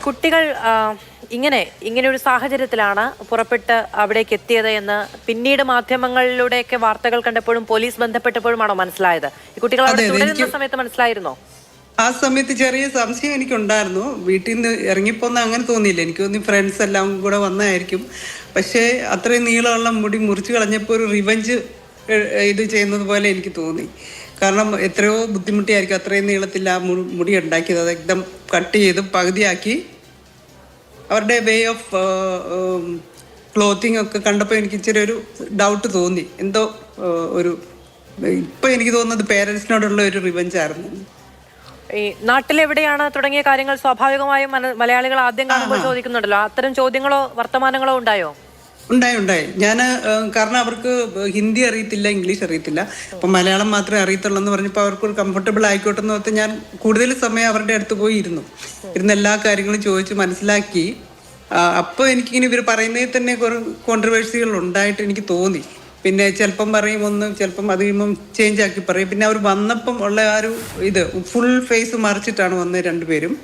കുട്ടികൾ ഇങ്ങനെ ഒരു സാഹചര്യത്തിലാണ് പുറപ്പെട്ട് അവിടേക്ക് എത്തിയത് എന്ന് പിന്നീട് മാധ്യമങ്ങളിലൂടെയൊക്കെ വാർത്തകൾ കണ്ടപ്പോഴും പോലീസ് ബന്ധപ്പെട്ടപ്പോഴുമാണോ മനസ്സിലായത്? ഈ കുട്ടികൾ അവിടെ തുടരുന്ന സമയത്ത് മനസ്സിലായിരുന്നോ? ആ സമയത്ത് ചെറിയ സംശയം എനിക്കുണ്ടായിരുന്നു. വീട്ടിൽ നിന്ന് ഇറങ്ങിപ്പോന്ന അങ്ങനെ തോന്നിയില്ല. എനിക്ക് തോന്നി ഫ്രണ്ട്സ് എല്ലാം കൂടെ വന്നായിരിക്കും. പക്ഷേ അത്രയും നീളമുള്ള മുടി മുറിച്ച് കളഞ്ഞപ്പോൾ ഒരു റിവഞ്ച് ഇത് ചെയ്യുന്നത് പോലെ എനിക്ക് തോന്നി. കാരണം എത്രയോ ബുദ്ധിമുട്ടിയായിരിക്കും അത്രയും നീളത്തിൽ ആ മുടി ഉണ്ടാക്കിയത്. അത് എക്ദം കട്ട് ചെയ്ത് പകുതിയാക്കി അവരുടെ വേ ഓഫ് ക്ലോത്തിങ് ഒക്കെ കണ്ടപ്പോൾ എനിക്ക് ഇച്ചിരി ഒരു ഡൗട്ട് തോന്നി. എന്തോ ഒരു ഇപ്പം എനിക്ക് തോന്നുന്നത് പേരൻസിനോടുള്ള ഒരു റിവഞ്ച് ആയിരുന്നു. ഈ നാട്ടിലെവിടെയാണ് തുടങ്ങിയ കാര്യങ്ങൾ സ്വാഭാവികമായും മലയാളികൾ ആദ്യം കാണുമ്പോൾ ചോദിക്കുന്നുണ്ടല്ലോ. അത്തരം ചോദ്യങ്ങളോ വർത്തമാനങ്ങളോ ഉണ്ടായോ? ഉണ്ടായി. ഞാൻ കാരണം അവർക്ക് ഹിന്ദി അറിയത്തില്ല, ഇംഗ്ലീഷ് അറിയത്തില്ല. അപ്പം മലയാളം മാത്രമേ അറിയത്തുള്ളൂ എന്ന് പറഞ്ഞപ്പോൾ അവർക്ക് കംഫർട്ടബിൾ ആയിക്കോട്ടെ എന്ന് പറഞ്ഞാൽ ഞാൻ കൂടുതൽ സമയം അവരുടെ അടുത്ത് പോയി ഇരുന്ന് എല്ലാ കാര്യങ്ങളും ചോദിച്ച് മനസ്സിലാക്കി. അപ്പോൾ എനിക്കിങ്ങനെ ഇവർ പറയുന്നതിൽ തന്നെ കുറേ കോൺട്രവേഴ്സികൾ ഉണ്ടായിട്ട് എനിക്ക് തോന്നി. പിന്നെ ചിലപ്പം പറയും ഒന്ന്, ചിലപ്പം അത് കഴിയുമ്പം ചേഞ്ച് ആക്കി പറയും. പിന്നെ അവർ വന്നപ്പം ഉള്ള ആ ഒരു ഇത് ഫുൾ ഫേസ് മറിച്ചിട്ടാണ് വന്നത് രണ്ടുപേരും.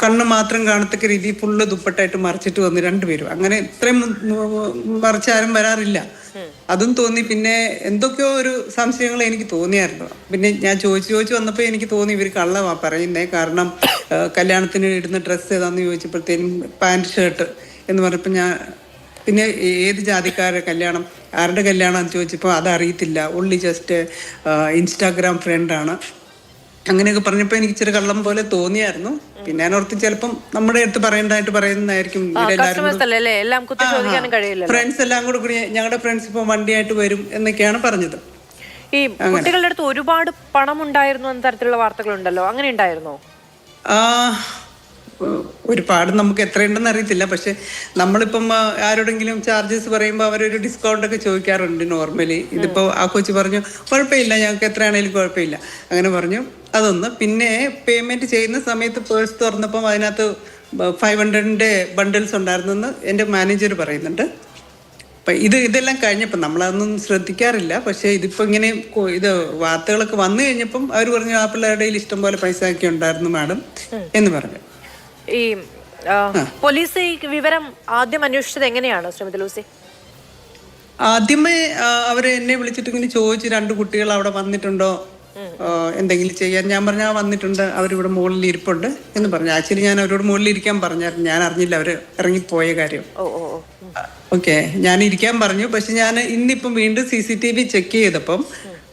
കണ്ണ് മാത്രം കാണത്തക്ക രീതി ഫുള്ള് ദുപ്പട്ടായിട്ട് മറിച്ചിട്ട് വന്ന് രണ്ടുപേരും. അങ്ങനെ ഇത്രയും മറിച്ചാരും വരാറില്ല. അതും തോന്നി. പിന്നെ എന്തൊക്കെയോ ഒരു സംശയങ്ങൾ എനിക്ക് തോന്നിയായിരുന്നു. പിന്നെ ഞാൻ ചോദിച്ചു വന്നപ്പോൾ എനിക്ക് തോന്നി ഇവർ കള്ളമാ പറയുന്നേ. കാരണം കല്യാണത്തിന് ഇടുന്ന ഡ്രസ്സ് ഏതാന്ന് ചോദിച്ചപ്പോഴത്തേനും പാൻറ് ഷർട്ട് എന്ന് പറഞ്ഞപ്പോൾ ഞാൻ പിന്നെ ഏത് ജാതിക്കാരുടെ കല്യാണം, ആരുടെ കല്യാണമെന്ന് ചോദിച്ചപ്പോൾ അതറിയത്തില്ല, ഉള്ളി ജസ്റ്റ് ഇൻസ്റ്റാഗ്രാം ഫ്രണ്ടാണ്, അങ്ങനെയൊക്കെ പറഞ്ഞപ്പോൾ എനിക്ക് ഇച്ചിരി കള്ളം പോലെ തോന്നിയായിരുന്നു. പിന്നെ ഞാൻ ഓർത്ത് ചിലപ്പം നമ്മുടെ അടുത്ത് പറയേണ്ടതായിട്ട് പറയുന്നതായിരിക്കും. ഫ്രണ്ട്സ് എല്ലാം കൂടി ഞങ്ങളുടെ ഫ്രണ്ട്സ് ഇപ്പൊ വണ്ടിയായിട്ട് വരും എന്നൊക്കെയാണ് പറഞ്ഞത്. ഈ കുട്ടികളുടെ അടുത്ത് ഒരുപാട് പണം ഉണ്ടായിരുന്നു എന്ന തരത്തിലുള്ള വാർത്തകളുണ്ടല്ലോ, അങ്ങനെ ഉണ്ടായിരുന്നോ? ഒരുപാട് നമുക്ക് എത്രയുണ്ടെന്ന് അറിയത്തില്ല. പക്ഷെ നമ്മളിപ്പം ആരോടെങ്കിലും ചാർജസ് പറയുമ്പോൾ അവരൊരു ഡിസ്കൗണ്ട് ഒക്കെ ചോദിക്കാറുണ്ട് നോർമലി. ഇതിപ്പോ ആ കൊച്ചു പറഞ്ഞു കുഴപ്പമില്ല, ഞങ്ങൾക്ക് എത്രയാണേലും കുഴപ്പമില്ല അങ്ങനെ പറഞ്ഞു. അതൊന്ന്. പിന്നെ പേയ്മെന്റ് ചെയ്യുന്ന സമയത്ത് പേഴ്സ് തുറന്നപ്പം അതിനകത്ത് 500 ബണ്ടിൽസ് ഉണ്ടായിരുന്നെന്ന് എൻ്റെ മാനേജർ പറയുന്നുണ്ട്. അപ്പം ഇതെല്ലാം കഴിഞ്ഞപ്പം നമ്മളതൊന്നും ശ്രദ്ധിക്കാറില്ല. പക്ഷേ ഇതിപ്പോൾ ഇങ്ങനെ ഇത് വാർത്തകളൊക്കെ വന്നു കഴിഞ്ഞപ്പം അവർ പറഞ്ഞു ആ പിള്ളേരുടെ ഇഷ്ടം പോലെ പൈസ ഒക്കെ ഉണ്ടായിരുന്നു മാഡം എന്ന് പറഞ്ഞു. ഈ പോലീസ് ഈ വിവരം ആദ്യം അന്വേഷിച്ചത് എങ്ങനെയാണ് ശ്രീമതി ലൂസി? ആദ്യമേ അവര് എന്നെ വിളിച്ചിട്ട് ഇങ്ങനെ ചോദിച്ചു, 2 കുട്ടികൾ അവിടെ വന്നിട്ടുണ്ടോ എന്തെങ്കിലും ചെയ്യാൻ. ഞാൻ പറഞ്ഞ വന്നിട്ടുണ്ട്, അവരിവിടെ മുകളിൽ ഇരിപ്പുണ്ട് എന്ന് പറഞ്ഞു. ആക്ച്വലി ഞാൻ അവരോട് മുകളിൽ ഇരിക്കാൻ പറഞ്ഞായിരുന്നു. ഞാൻ അറിഞ്ഞില്ല അവര് ഇറങ്ങിപ്പോയ കാര്യം. ഓക്കെ, ഞാൻ ഇരിക്കാൻ പറഞ്ഞു. പക്ഷെ ഞാൻ ഇന്നിപ്പം വീണ്ടും CCTV ചെക്ക് ചെയ്തപ്പം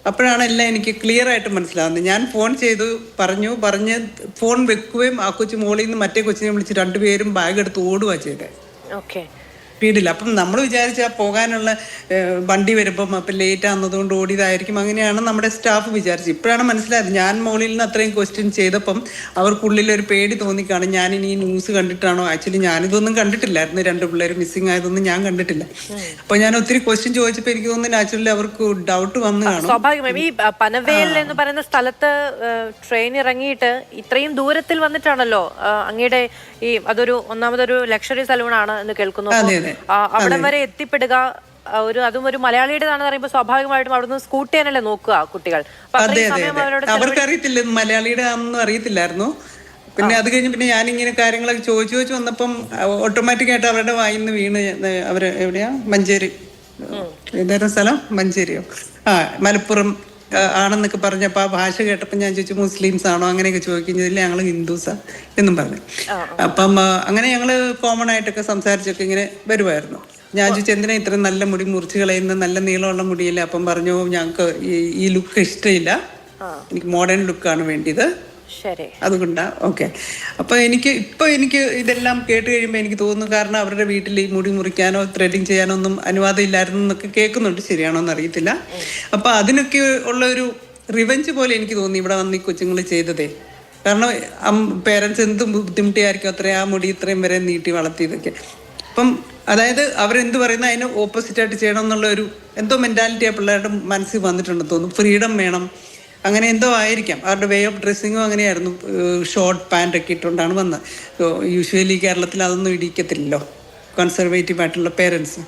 അപ്പോഴാണ് എല്ലാം എനിക്ക് ക്ലിയർ ആയിട്ട് മനസ്സിലാവുന്നത്. ഞാൻ ഫോൺ ചെയ്തു പറഞ്ഞ് ഫോൺ വെക്കുകയും ആ കൊച്ചു മോളിൽ നിന്ന് മറ്റേ കൊച്ചിനെ വിളിച്ച് 2 പേരും ബാഗ് എടുത്ത് ഓടുക ചെയ്തേ. സ്പീഡില്ല. അപ്പം നമ്മൾ വിചാരിച്ചാൽ പോകാനുള്ള വണ്ടി വരുമ്പം അപ്പം ലേറ്റ് ആകുന്നതുകൊണ്ട് ഓടിയതായിരിക്കും. അങ്ങനെയാണ് നമ്മുടെ സ്റ്റാഫ് വിചാരിച്ചത്. ഇപ്പോഴാണ് മനസ്സിലായത്. ഞാൻ മോളിൽ നിന്ന് അത്രയും ക്വസ്റ്റ്യൻ ചെയ്തപ്പം അവർക്കുള്ളിൽ ഒരു പേടി തോന്നിക്കാണും. ഞാനിനി ഈ ന്യൂസ് കണ്ടിട്ടാണോ? ആക്ച്വലി ഞാനിതൊന്നും കണ്ടിട്ടില്ലായിരുന്നു. 2 പിള്ളേർ മിസ്സിംഗ് ആയതൊന്നും ഞാൻ കണ്ടിട്ടില്ല. അപ്പൊ ഞാൻ ഒത്തിരി ക്വസ്റ്റ്യൻ ചോദിച്ചപ്പോൾ എനിക്ക് തോന്നുന്നു നാച്ചുറലി അവർക്ക് ഡൗട്ട് വന്നു കാണും. സ്വാഭാവികമായും ഈ പനവേൽ എന്ന് പറയുന്ന സ്ഥലത്ത് ട്രെയിൻ ഇറങ്ങിയിട്ട് ഇത്രയും ദൂരത്തിൽ വന്നിട്ടാണല്ലോ അങ്ങയുടെ ഈ ഒന്നാമതൊരു ലക്ഷറി സലൂണാണ് എന്ന് കേൾക്കുന്നു. അവിടെ വരെ എത്തിപ്പെടുക അതും ഒരു മലയാളിയുടേതാണെന്ന് പറയുമ്പോൾ സ്വാഭാവികമായിട്ടും അവിടുന്ന് സ്കൂട്ട് ചെയ്യാനല്ലേ നോക്കുക കുട്ടികൾ. അവർക്ക് അറിയത്തില്ല, മലയാളിയുടെ ആണെന്നും അറിയത്തില്ലായിരുന്നു. പിന്നെ അത് കഴിഞ്ഞ് പിന്നെ ഞാനിങ്ങനെ കാര്യങ്ങളൊക്കെ ചോദിച്ചു വന്നപ്പം ഓട്ടോമാറ്റിക് ആയിട്ട് അവരുടെ വായിന്ന് വീണ് അവര് എവിടെയാ മഞ്ചേരി, ഏതായിരുന്നു സ്ഥലം? മഞ്ചേരിയോ മലപ്പുറം ആണെന്നൊക്കെ പറഞ്ഞപ്പോൾ ആ ഭാഷ കേട്ടപ്പോൾ ഞാൻ ചോദിച്ചു മുസ്ലിംസ് ആണോ അങ്ങനെയൊക്കെ ചോദിക്കുന്നതിൽ ഞങ്ങൾ ഹിന്ദുസാ എന്നും പറഞ്ഞു. അപ്പം അങ്ങനെ ഞങ്ങള് കോമൺ ആയിട്ടൊക്കെ സംസാരിച്ചൊക്കെ ഇങ്ങനെ വരുമായിരുന്നു. ഞാൻ ചോദിച്ചു എന്തിനാ ഇത്ര നല്ല മുടി മുറിച്ച് കളയുന്ന, നല്ല നീളമുള്ള മുടിയില്ല. അപ്പം പറഞ്ഞു ഞങ്ങൾക്ക് ഈ ലുക്ക് ഇഷ്ടമില്ല, എനിക്ക് മോഡേൺ ലുക്കാണ് വേണ്ടിയത്, അതുകൊണ്ടാ. ഓക്കെ. അപ്പൊ എനിക്ക് ഇതെല്ലാം കേട്ട് കഴിയുമ്പോൾ എനിക്ക് തോന്നുന്നു, കാരണം അവരുടെ വീട്ടിൽ ഈ മുടി മുറിക്കാനോ ത്രെഡിങ് ചെയ്യാനോ ഒന്നും അനുവാദം ഇല്ലായിരുന്നു എന്നൊക്കെ കേൾക്കുന്നുണ്ട്. ശരിയാണോ എന്ന് അറിയത്തില്ല. അപ്പൊ അതിനൊക്കെ ഉള്ള ഒരു റിവെഞ്ച് പോലെ എനിക്ക് തോന്നി ഇവിടെ വന്ന് ഈ കൊച്ചുങ്ങൾ ചെയ്തതേ. കാരണം പേരൻസ് എന്തും ബുദ്ധിമുട്ടിയായിരിക്കും അത്രയും ആ മുടി ഇത്രയും വരെ നീട്ടി വളർത്തിയതൊക്കെ. അപ്പം അതായത് അവരെന്ത് പറയുന്ന അതിന് ഓപ്പോസിറ്റ് ആയിട്ട് ചെയ്യണം എന്നുള്ള ഒരു എന്തോ മെന്റാലിറ്റി ആ പിള്ളേരുടെ മനസ്സിൽ വന്നിട്ടുണ്ടെന്ന് തോന്നുന്നു. ഫ്രീഡം വേണം, അങ്ങനെ എന്തോ ആയിരിക്കാം. അവരുടെ വേ ഓഫ് ഡ്രസ്സിങ്ങും അങ്ങനെയായിരുന്നു. ഷോർട്ട് പാൻ്റ് ഒക്കെ ഇട്ടുകൊണ്ടാണ് വന്നത്. യൂഷ്വലി കേരളത്തിൽ അതൊന്നും ഇടിക്കത്തില്ലല്ലോ കൺസർവേറ്റീവ് ആയിട്ടുള്ള പേരൻസ്.